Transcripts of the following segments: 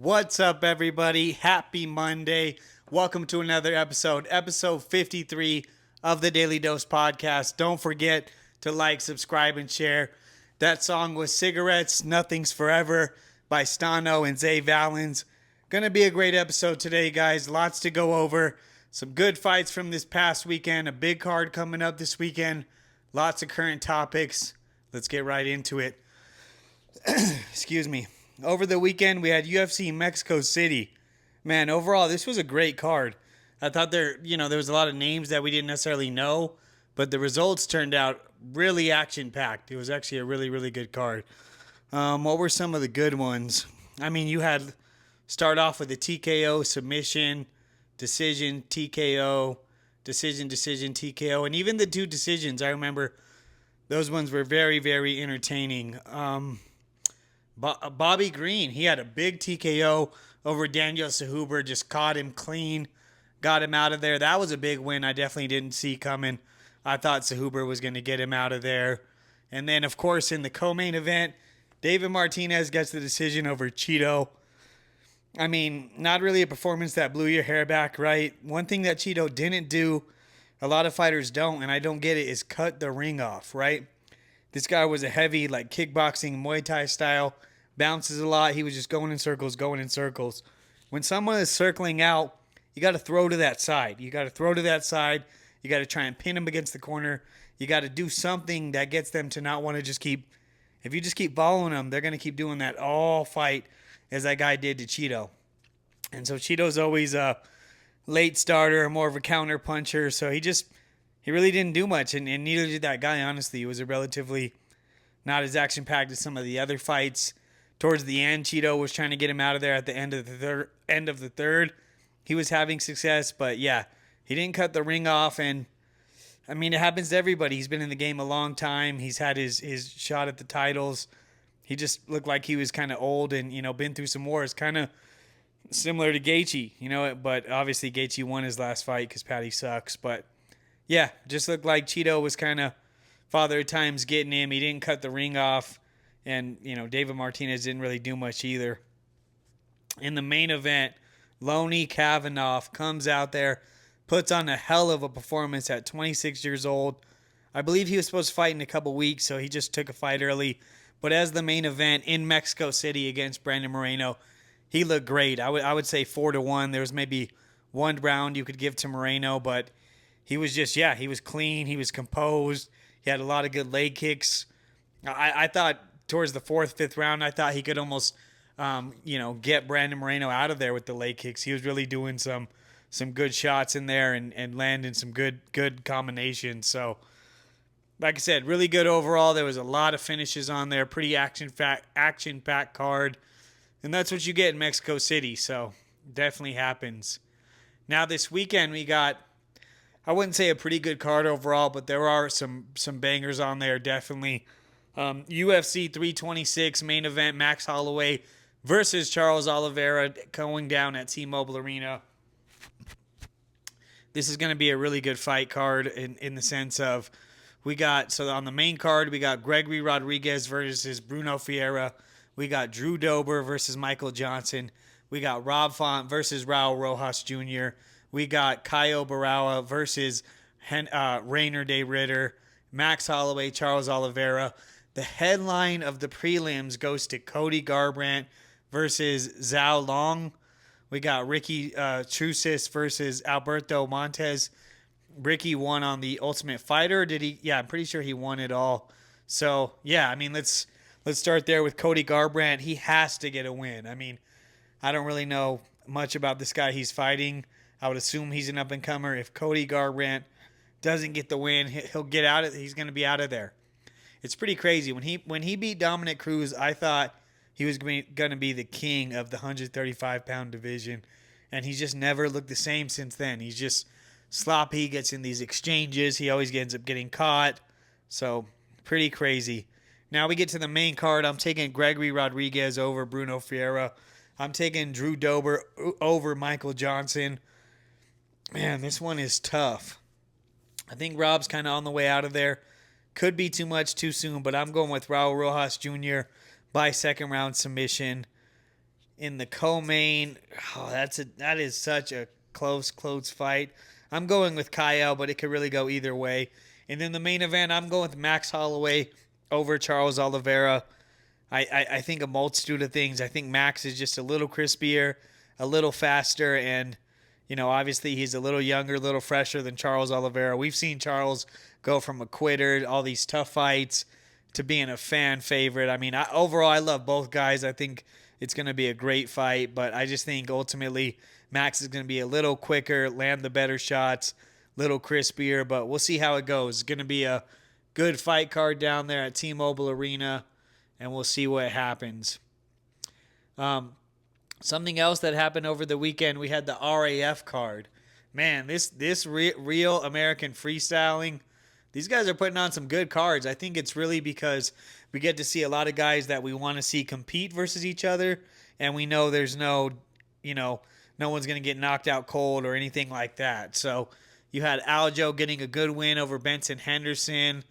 What's up, everybody? Happy Monday. Welcome to another episode 53 of the Daily Dose Podcast. Don't forget to like, subscribe, and share. That song was Cigarettes, Nothing's Forever by Stano and Zay Valens. Gonna be a great episode today, guys. Lots to go over. Some good fights from this past weekend. A big card coming up this weekend. Lots of current topics. Let's get right into it. Excuse me. Over the weekend, we had UFC Mexico City. Man, overall, this was a great card. I thought there was a lot of names that we didn't necessarily know, but the results turned out really action-packed. It was actually a really, really good card. What were some of the good ones? I mean, you had start off with a TKO, submission, decision, TKO, decision, TKO, and even the two decisions. I remember those ones were very, very entertaining. Bobby Green, he had a big TKO over Daniel Cejudo, just caught him clean, got him out of there. That was a big win I definitely didn't see coming. I thought Cejudo was going to get him out of there. And then, of course, in the co-main event, David Martinez gets the decision over Cheeto. I mean, not really a performance that blew your hair back, right? One thing that Cheeto didn't do, a lot of fighters don't, and I don't get it, is cut the ring off, right? This guy was a heavy, like, kickboxing, Muay Thai style, bounces a lot. He was just going in circles. When someone is circling out, you got to throw to that side. You got to try and pin him against the corner. You got to do something that gets them to not want to just keep, if you just keep following them, they're going to keep doing that all fight, as that guy did to Cheeto. And so Cheeto's always a late starter, more of a counter puncher. So he really didn't do much, and neither did that guy, honestly. It was a relatively not as action-packed as some of the other fights. Towards the end, Cheeto was trying to get him out of there at the end of the third. He was having success, but yeah, he didn't cut the ring off, and I mean, it happens to everybody. He's been in the game a long time. He's had his shot at the titles. He just looked like he was kind of old and, been through some wars, kind of similar to Gaethje, but obviously Gaethje won his last fight because Patty sucks, but yeah, just looked like Cheeto was kind of father of times getting him. He didn't cut the ring off. And, David Martinez didn't really do much either. In the main event, Loney Kavanaugh comes out there, puts on a hell of a performance at 26 years old. I believe he was supposed to fight in a couple weeks, so he just took a fight early. But as the main event in Mexico City against Brandon Moreno, he looked great. I would say 4-1. There was maybe one round you could give to Moreno, but he was he was clean. He was composed. He had a lot of good leg kicks. I thought towards the fourth, fifth round, I thought he could almost, get Brandon Moreno out of there with the leg kicks. He was really doing some good shots in there and landing some good combinations. So, like I said, really good overall. There was a lot of finishes on there. Pretty action-packed card. And that's what you get in Mexico City. So, definitely happens. Now, this weekend, we got, I wouldn't say a pretty good card overall, but there are some bangers on there, definitely. UFC 326 main event, Max Holloway versus Charles Oliveira going down at T-Mobile Arena. This is going to be a really good fight card in the sense of on the main card, we got Gregory Rodriguez versus Bruno Ferreira. We got Drew Dober versus Michael Johnson. We got Rob Font versus Raul Rojas Jr. We got Caio Barao versus Rainer De Ritter. Max Holloway, Charles Oliveira. The headline of the prelims goes to Cody Garbrandt versus Zhao Long. We got Ricky Trusis versus Alberto Montes. Ricky won on the Ultimate Fighter. Did he? Yeah, I'm pretty sure he won it all. So, yeah, I mean, let's start there with Cody Garbrandt. He has to get a win. I mean, I don't really know much about this guy he's fighting. I would assume he's an up-and-comer. If Cody Garbrandt doesn't get the win, he'll get out of. He's going to be out of there. It's pretty crazy. When he beat Dominic Cruz, I thought he was going to be the king of the 135-pound division, and he's just never looked the same since then. He's just sloppy. He gets in these exchanges. He always ends up getting caught. So, pretty crazy. Now we get to the main card. I'm taking Gregory Rodriguez over Bruno Ferreira. I'm taking Drew Dober over Michael Johnson. Man, this one is tough. I think Rob's kind of on the way out of there. Could be too much too soon, but I'm going with Raul Rojas Jr. by second round submission. In the co-main, that is such a close fight. I'm going with Kyle, but it could really go either way. And then the main event, I'm going with Max Holloway over Charles Oliveira. I think a multitude of things. I think Max is just a little crispier, a little faster, and obviously he's a little younger, a little fresher than Charles Oliveira. We've seen Charles go from a quitter, all these tough fights, to being a fan favorite. I mean, overall, I love both guys. I think it's going to be a great fight, but I just think ultimately Max is going to be a little quicker, land the better shots, little crispier, but we'll see how it goes. It's going to be a good fight card down there at T-Mobile Arena, and we'll see what happens. Something else that happened over the weekend, we had the RAF card. Man, this real American freestyling, these guys are putting on some good cards. I think it's really because we get to see a lot of guys that we want to see compete versus each other, and we know there's no one's going to get knocked out cold or anything like that. So you had Aljo getting a good win over Benson Henderson.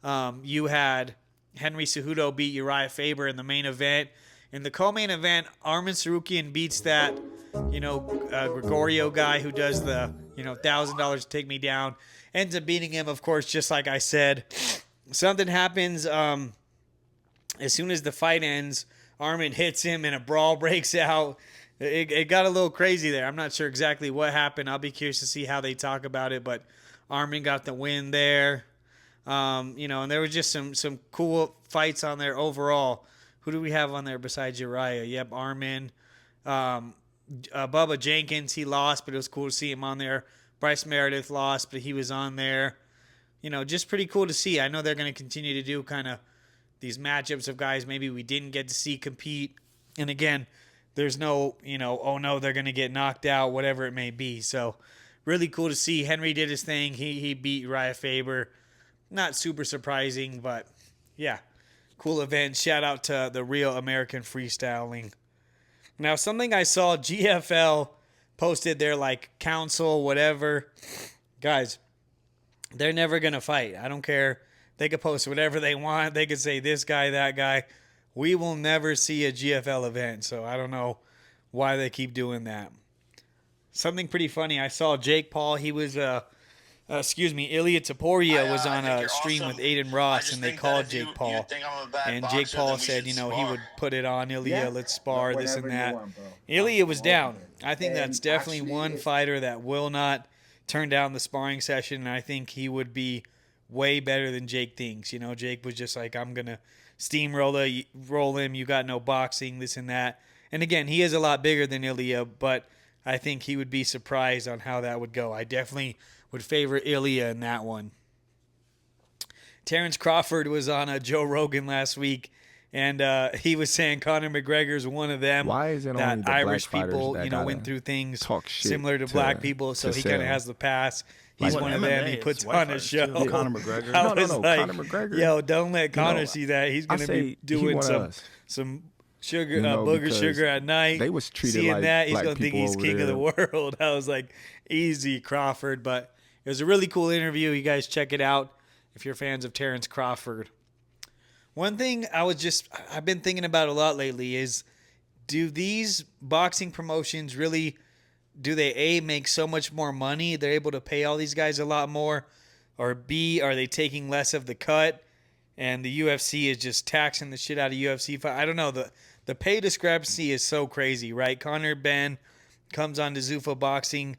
You had Henry Cejudo beat Uriah Faber in the main event. In the co-main event, Arman Sarukian beats that, Gregorio guy who does the, $1,000 to take me down. Ends up beating him, of course, just like I said. Something happens as soon as the fight ends. Arman hits him and a brawl breaks out. It got a little crazy there. I'm not sure exactly what happened. I'll be curious to see how they talk about it, but Arman got the win there. And there was just some cool fights on there overall. Who do we have on there besides Uriah? Yep, Arman. Bubba Jenkins, he lost, but it was cool to see him on there. Bryce Meredith lost, but he was on there. Just pretty cool to see. I know they're going to continue to do kind of these matchups of guys maybe we didn't get to see compete. And again, there's no, oh no, they're going to get knocked out, whatever it may be. So really cool to see. Henry did his thing. He beat Uriah Faber. Not super surprising, but yeah, cool event. Shout out to the real American freestyling. Now, something I saw, GFL posted their council, whatever. Guys, they're never going to fight. I don't care. They could post whatever they want. They could say this guy, that guy. We will never see a GFL event, so I don't know why they keep doing that. Something pretty funny. I saw Jake Paul. He was, Ilia Topuria was on a stream awesome. With Aiden Ross, and they called Jake Paul. And Jake Paul said, he would put it on Ilia, let's spar, this and that. Ilia was down. I think that's definitely one fighter that will not turn down the sparring session, and I think he would be way better than Jake thinks. Jake was just like, I'm going to steamroll him. You got no boxing, this and that. And again, he is a lot bigger than Ilia, but I think he would be surprised on how that would go. I definitely would favor Ilia in that one. Terence Crawford was on Joe Rogan last week, and he was saying Conor McGregor is one of them. Why is it that only the Irish black people, that went through things similar to black people, so he kind of has the pass. He's one of them. He puts on a show. Conor McGregor. No. Conor McGregor. Yo, don't let Conor see that. He's going to be doing some sugar, booger sugar at night. They was treated seeing like that, he's black going to think he's king of the world. I was like, easy, Crawford. But it was a really cool interview. You guys check it out if you're fans of Terence Crawford. One thing I've been thinking about a lot lately is, do these boxing promotions really, do they A, make so much more money, they're able to pay all these guys a lot more, or B, are they taking less of the cut and the UFC is just taxing the shit out of UFC fight? I don't know. The pay discrepancy is so crazy, right? Conor Benn comes on to Zuffa Boxing.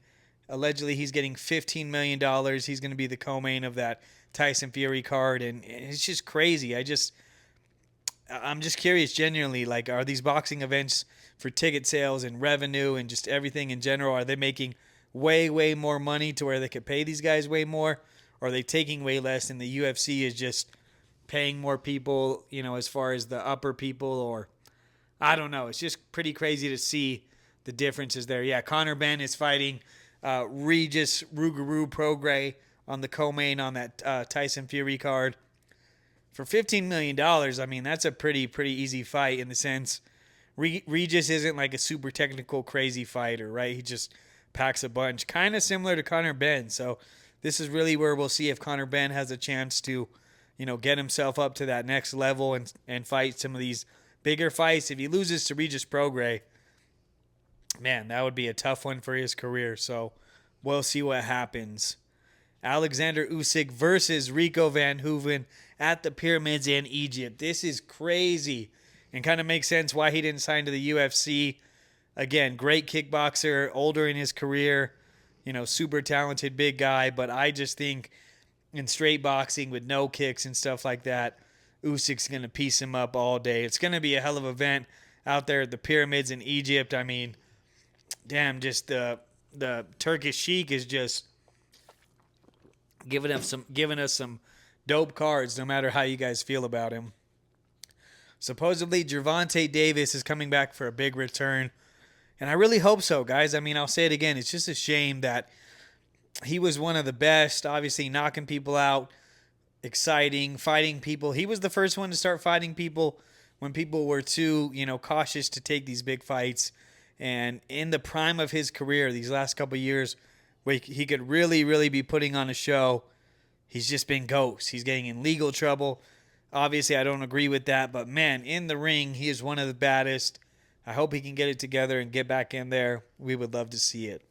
Allegedly, he's getting $15 million. He's going to be the co-main of that Tyson Fury card, and it's just crazy. I'm just curious, genuinely, are these boxing events for ticket sales and revenue and just everything in general, are they making way, way more money to where they could pay these guys way more? Or are they taking way less and the UFC is just paying more people, as far as the upper people? Or I don't know. It's just pretty crazy to see the differences there. Yeah, Conor Benn is fighting Regis Rougarou Prograis on the co-main on that Tyson Fury card. For $15 million, I mean, that's a pretty easy fight in the sense Regis isn't like a super technical, crazy fighter, right? He just packs a bunch. Kind of similar to Conor Benn. So this is really where we'll see if Conor Benn has a chance to, get himself up to that next level and fight some of these bigger fights. If he loses to Regis Prograis, man, that would be a tough one for his career. So we'll see what happens. Oleksandr Usyk versus Rico Verhoeven at the Pyramids in Egypt. This is crazy and kind of makes sense why he didn't sign to the UFC. Again, great kickboxer, older in his career, super talented big guy. But I just think in straight boxing with no kicks and stuff like that, Usyk's going to piece him up all day. It's going to be a hell of an event out there at the Pyramids in Egypt. I mean, damn, just the Turkish Sheik is just giving us some dope cards, no matter how you guys feel about him. Supposedly, Gervonta Davis is coming back for a big return, and I really hope so, guys. I mean, I'll say it again. It's just a shame that he was one of the best, obviously knocking people out, exciting, fighting people. He was the first one to start fighting people when people were too, cautious to take these big fights. And in the prime of his career, these last couple of years, where he could really, really be putting on a show, he's just been ghost. He's getting in legal trouble. Obviously, I don't agree with that. But, man, in the ring, he is one of the baddest. I hope he can get it together and get back in there. We would love to see it.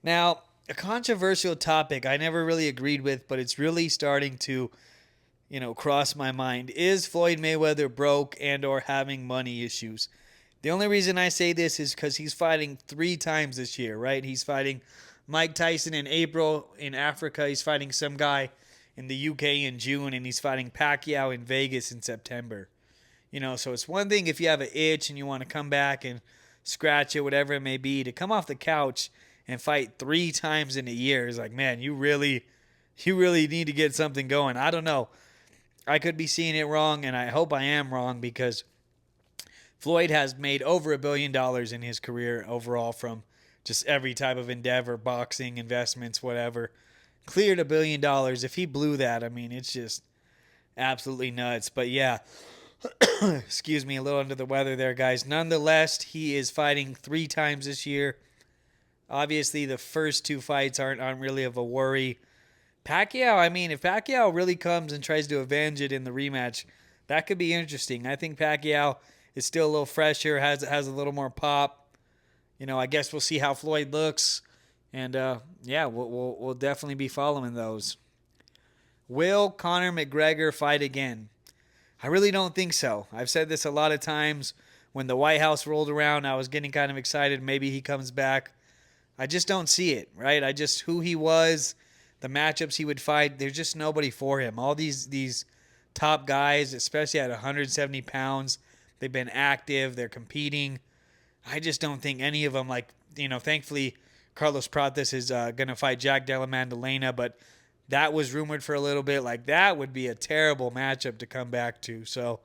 Now, a controversial topic I never really agreed with, but it's really starting to, cross my mind. Is Floyd Mayweather broke and or having money issues? The only reason I say this is because he's fighting 3 times this year, right? He's fighting Mike Tyson in April in Africa. He's fighting some guy in the UK in June, and he's fighting Pacquiao in Vegas in September. So it's one thing if you have an itch and you want to come back and scratch it, whatever it may be, to come off the couch and fight 3 times in a year is like, man, you really need to get something going. I don't know. I could be seeing it wrong, and I hope I am wrong, because Floyd has made over $1 billion in his career overall from just every type of endeavor, boxing, investments, whatever. Cleared $1 billion. If he blew that, I mean, it's just absolutely nuts. But yeah, excuse me, a little under the weather there, guys. Nonetheless, he is fighting 3 times this year. Obviously, the first 2 fights aren't really of a worry. Pacquiao, I mean, if Pacquiao really comes and tries to avenge it in the rematch, that could be interesting. I think Pacquiao is still a little fresher, has a little more pop. I guess we'll see how Floyd looks, and we'll definitely be following those. Will Conor McGregor fight again? I really don't think so. I've said this a lot of times. When the White House rolled around, I was getting kind of excited. Maybe he comes back. I just don't see it, right? Who he was, the matchups he would fight, there's just nobody for him. All these top guys, especially at 170 pounds, they've been active, they're competing. I just don't think any of them, thankfully, Carlos Prates is going to fight Jack Della Maddalena, but that was rumored for a little bit. That would be a terrible matchup to come back to. So,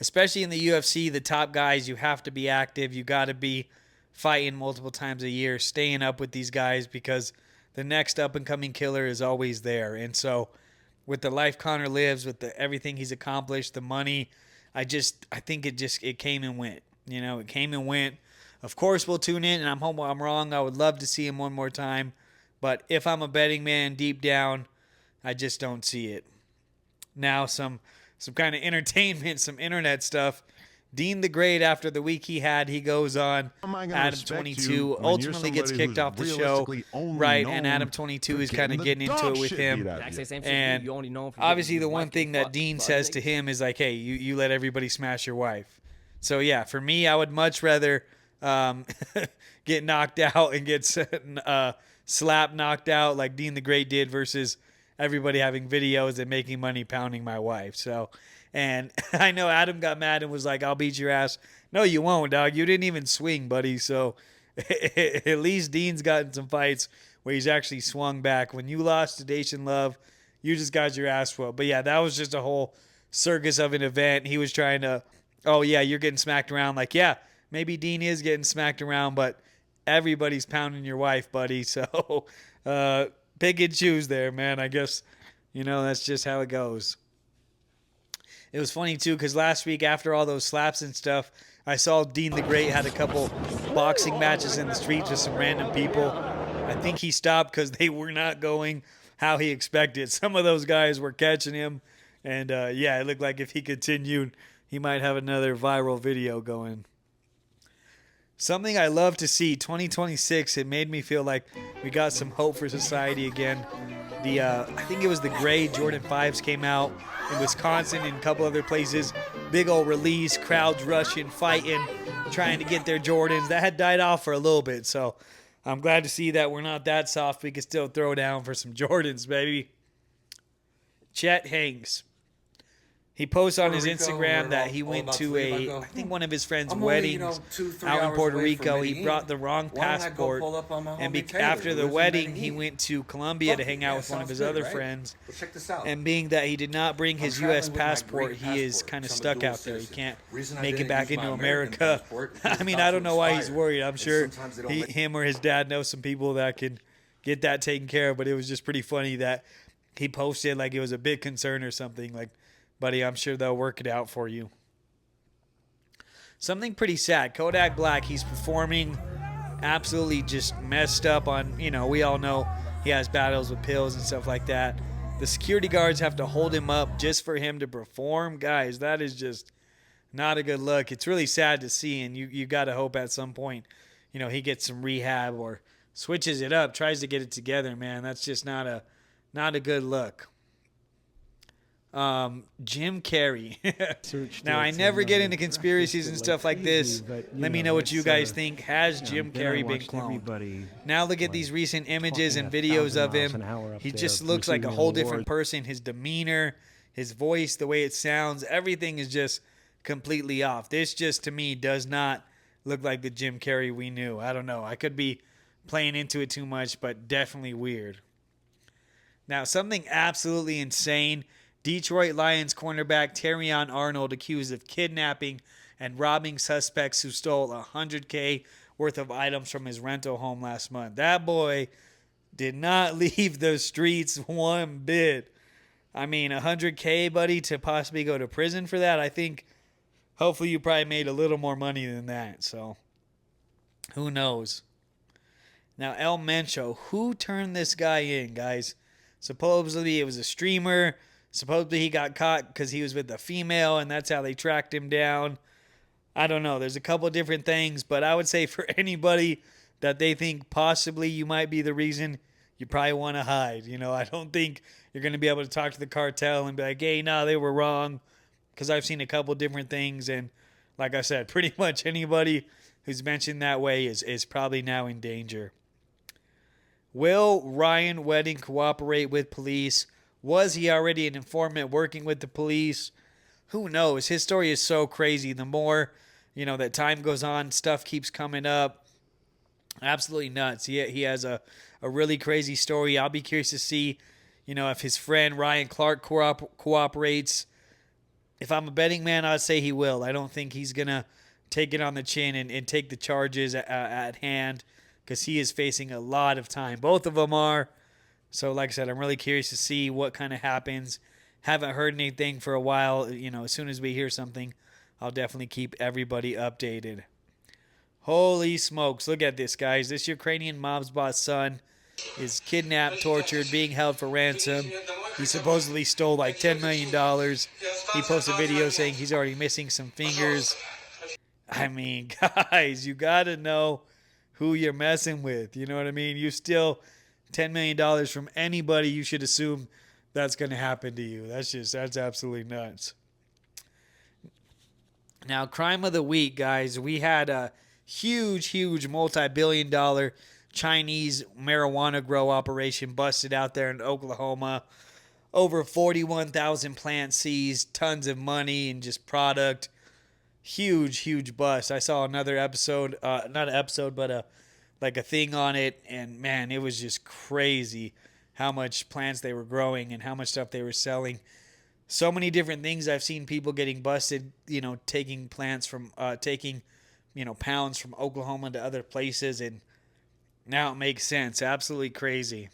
especially in the UFC, the top guys, you have to be active. You got to be fighting multiple times a year, staying up with these guys, because the next up-and-coming killer is always there. And so with the life Conor lives, with everything he's accomplished, the money, I think it came and went. It came and went. Of course, we'll tune in, and I'm hoping I'm wrong. I would love to see him one more time. But if I'm a betting man deep down, I just don't see it. Now, some kind of entertainment, some internet stuff. Deen The Great, after the week he had, he goes on Adam 22, ultimately gets kicked off the show, right? And Adam 22 is kind of getting into it with him. And obviously the one thing that Deen says to him is like, hey, you let everybody smash your wife. So yeah, for me, I would much rather get knocked out and get slap knocked out like Deen The Great did, versus everybody having videos and making money pounding my wife. So, and I know Adam got mad and was like, I'll beat your ass. No, you won't, dog. You didn't even swing, buddy. So at least Dean's gotten some fights where he's actually swung back. When you lost to Dacian Love, you just got your ass whooped. But yeah, that was just a whole circus of an event. He was trying to, oh yeah, you're getting smacked around. Like, yeah, maybe Dean is getting smacked around, but everybody's pounding your wife, buddy. So pick and choose there, man. I guess, that's just how it goes. It was funny, too, because last week, after all those slaps and stuff, I saw Deen The Great had a couple boxing matches in the streets with some random people. I think he stopped because they were not going how he expected. Some of those guys were catching him. And, it looked like if he continued, he might have another viral video going. Something I love to see, 2026, it made me feel like we got some hope for society again. I think it was the gray Jordan 5s came out in Wisconsin and a couple other places. Big old release, crowds rushing, fighting, trying to get their Jordans. That had died off for a little bit, so I'm glad to see that we're not that soft. We can still throw down for some Jordans, baby. Chet Hanks. He posts on his Instagram that he went to I think one of his friend's weddings out in Puerto Rico. He brought the wrong passport, and after the wedding, he went to Colombia to hang out with one of his other friends. And being that he did not bring his U.S. passport, he is kind of stuck out there. He can't make it back into America. I mean, I don't know why he's worried. I'm sure him or his dad know some people that can get that taken care of, but it was just pretty funny that he posted like it was a big concern or something. Like, buddy, I'm sure they'll work it out for you. Something pretty sad. Kodak Black, he's performing absolutely just messed up on, we all know he has battles with pills and stuff like that. The security guards have to hold him up just for him to perform. Guys, that is just not a good look. It's really sad to see, and you got to hope at some point, he gets some rehab or switches it up, tries to get it together, man. That's just not a good look. Jim Carrey. Now, I never get into conspiracies and stuff like this. Let me know what you guys think. Has Jim Carrey been cloned? Now look at these recent images and videos of him. He just looks like a whole different person. His demeanor, his voice, the way it sounds, everything is just completely off. This just, to me, does not look like the Jim Carrey we knew. I don't know. I could be playing into it too much, but definitely weird. Now, something absolutely insane. Detroit Lions cornerback Terrion Arnold accused of kidnapping and robbing suspects who stole $100K worth of items from his rental home last month. That boy did not leave the streets one bit. I mean, $100K, buddy, to possibly go to prison for that. I think hopefully you probably made a little more money than that. So who knows? Now, El Mencho, who turned this guy in, guys? Supposedly it was a streamer. Supposedly he got caught because he was with a female, and that's how they tracked him down. I don't know. There's a couple different things, but I would say for anybody that they think possibly you might be the reason, you probably want to hide. I don't think you're going to be able to talk to the cartel and be like, hey, no, they were wrong, because I've seen a couple different things, and like I said, pretty much anybody who's mentioned that way is probably now in danger. Will Ryan Wedding cooperate with police? Was he already an informant working with the police? Who knows? His story is so crazy. The more, that time goes on, stuff keeps coming up. Absolutely nuts. He has a really crazy story. I'll be curious to see, if his friend Ryan Clark cooperates. If I'm a betting man, I'd say he will. I don't think he's going to take it on the chin and take the charges at hand, because he is facing a lot of time. Both of them are. So, like I said, I'm really curious to see what kind of happens. Haven't heard anything for a while. As soon as we hear something, I'll definitely keep everybody updated. Holy smokes. Look at this, guys. This Ukrainian mob's boss son is kidnapped, tortured, being held for ransom. He supposedly stole like $10 million. He posted a video saying he's already missing some fingers. I mean, guys, you got to know who you're messing with. You know what I mean? You still $10 million from anybody, you should assume that's going to happen to you. That's absolutely nuts. Now, crime of the week, guys. We had a huge multi-billion-dollar Chinese marijuana grow operation busted out there in Oklahoma. Over 41,000 plants seized, tons of money and just product. Huge bust. I saw another episode, not an episode, but a thing on it, and man, it was just crazy how much plants they were growing and how much stuff they were selling. So many different things. I've seen people getting busted, taking plants from pounds from Oklahoma to other places, and now it makes sense. Absolutely crazy.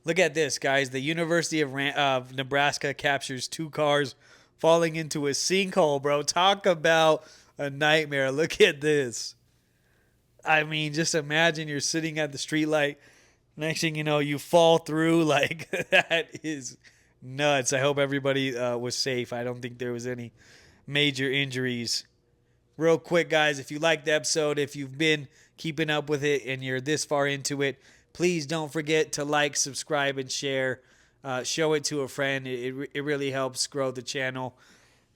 Look at this, guys. The University of Nebraska captures 2 cars falling into a sinkhole, bro. Talk about a nightmare. Look at this. I mean, just imagine you're sitting at the streetlight. Next thing you know, you fall through. Like, that is nuts. I hope everybody was safe. I don't think there was any major injuries. Real quick, guys, if you liked the episode, if you've been keeping up with it and you're this far into it, please don't forget to like, subscribe, and share. Show it to a friend. It really helps grow the channel.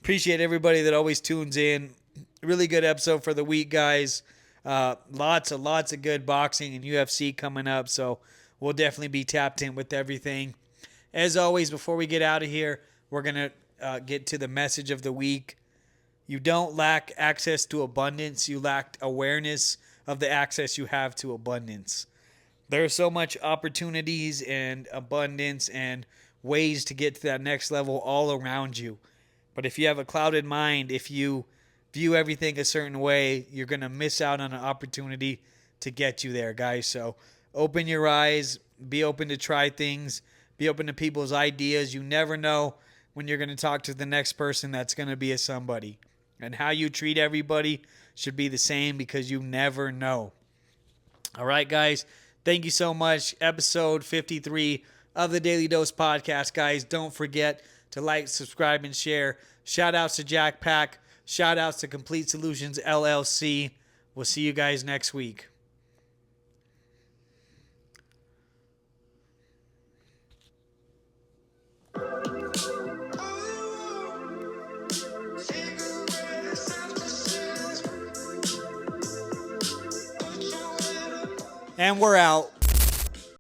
Appreciate everybody that always tunes in. Really good episode for the week, guys. Lots of good boxing and UFC coming up, so we'll definitely be tapped in with everything. As always, before we get out of here, we're going to get to the message of the week. You don't lack access to abundance. You lack awareness of the access you have to abundance. There's so much opportunities and abundance and ways to get to that next level all around you. But if you have a clouded mind, if you view everything a certain way, you're going to miss out on an opportunity to get you there, guys. So open your eyes, be open to try things, be open to people's ideas. You never know when you're going to talk to the next person that's going to be a somebody. And how you treat everybody should be the same because you never know. All right, guys. Thank you so much. Episode 53 of the Daily Dose Podcast, guys. Don't forget to like, subscribe, and share. Shout outs to Jackpack. Shout outs to Complete Solutions LLC. We'll see you guys next week. And we're out.